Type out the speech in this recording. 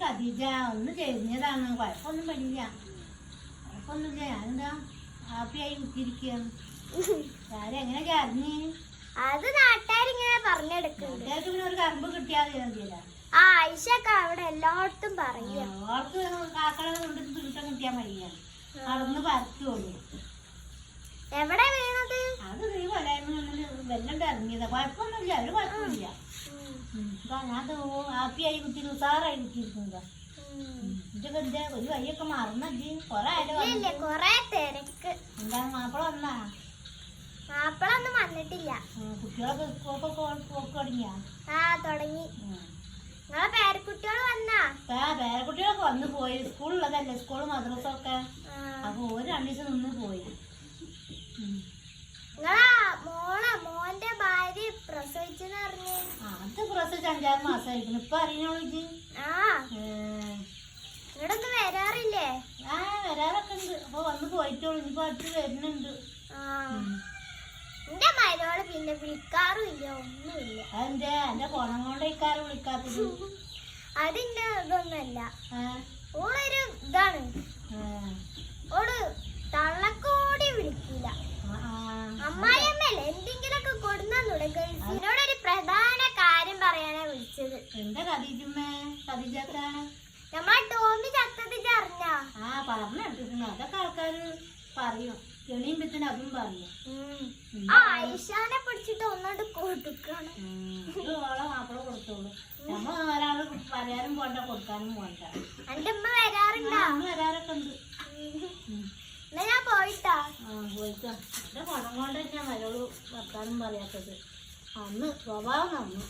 ഖദീജ ഒന്ന് ചെരിഞ്ഞതാണ്, കുഴപ്പമൊന്നും പറ്റില്ല, കുഴപ്പമൊന്നുമില്ല. ഞാനെന്താ ഹാപ്പിയായി കുത്തിയിരിക്കുകയാണ്. എങ്ങനെ ചരിഞ്ഞ്? അത് നാട്ടുകാരിങ്ങനെ പറഞ്ഞെടുക്കും. പിന്നെ ഒരു കറമ്പ് കിട്ടിയാൽ മതിയല്ല. ആ ഐഷൊക്കെ അവിടെ എല്ലായിടത്തും പറയാ. അവർക്ക് കാക്കളെ കൊണ്ട് കിട്ടാൻ കിട്ടിയാൽ മതിയാണ്, അവിടുന്ന് പരത്തുള്ളൂ. എവിടെ വീണത്? അത് നീ കൊല്ലായ്മ വെല്ലണ്ട് ഇറങ്ങിയതാ, കുഴപ്പമൊന്നുമില്ല, ഒരു കുഴപ്പമില്ല. ഞാനത് ഹാപ്പിയായി കുത്തി ഉസാറായി കുത്തിയിരിക്കുന്നതാ. ഇതൊക്കെ എന്താ ഒരു വഴിയൊക്കെ മറന്നല്ലേ? കൊറേ ആയാലും കൊറേ തിരക്ക്. എന്താ മാപ്പിള വന്നാ? മാപ്പിളൊന്നും വന്നിട്ടില്ല. കുട്ടികളൊക്കെ സ്കൂളൊക്കെ പോക്ക് തുടങ്ങിയാ? ആ തുടങ്ങി. നിങ്ങളെ പേരക്കുട്ടികൾ വന്നാ? പേരക്കുട്ടികളൊക്കെ വന്ന് പോയി. സ്കൂളുള്ളതല്ലേ, സ്കൂള് മദ്രസൊക്കെ. അപ്പൊ ഒരു 2 ദിവസം നിന്ന് പോയി. നിങ്ങളാ മോന്റെ ഭാര്യ പ്രസവിച്ചെന്ന് പറഞ്ഞു. അത് പ്രസവിച്ച് 5-6 മാസമായിരിക്കുന്നു. ഇപ്പൊ അറിയണോളൂ ഇത്. ഇവിടൊന്നും വരാറില്ലേ? വരാറൊക്കെ ഉണ്ട്. അപ്പൊ വന്ന് പോയിട്ടോളൂ. ഇനിയിപ്പോ അടുത്ത് വരുന്നുണ്ട്. എന്റെ മരുമോള് പിന്നെ വിളിക്കാറും ഇല്ല, ഒന്നുമില്ല. അതെന്താ എന്റെ ഫോണം കൊണ്ട് ഇക്കാറ് വിളിക്കാത്തത്? അതിന്റെ ഇതൊന്നുമല്ല. ഓളൊരു ഇതാണ്, ഓള് തള്ളക്കോടി വിളിക്കില്ല. അമ്മായിയമ്മല്ലേ എന്തെങ്കിലൊക്കെ കൊടുന്നൂടെ? ഗൾഫിനോടൊരു പ്രധാന കാര്യം പറയാനാ വിളിച്ചത്. എന്താ ഖദീജമ്മേ? ഖദീജക്ക നമ്മളെ ടോമി ചത്തത് അറിഞ്ഞാ? പറഞ്ഞെടുത്തിരുന്നു. അതൊക്കെ ആൾക്കാര് പറയും, എണീമ്പത്തിന് അതും പറയും. ഐഷാനെ പിടിച്ചിട്ട് ഒന്നോട്ട് കൊടുക്കണം. ഓളെ മാപ്പിള കൊടുത്തോളൂ. നമ്മ ഒരാള് പറയാനും പോണ്ട, കൊടുക്കാനും പോണ്ട. എന്റെ ഉമ്മ വരാറുണ്ടോ? വരാറൊക്കെ ഉണ്ട്. എന്നാ ഞാൻ പോയിട്ടാ? പോയിട്ടോ. എന്റെ പണം കൊണ്ട് ഞാൻ വരോളൂ വർത്താനം പറയാത്തത്. അന്ന് സ്വഭാവം നന്നു.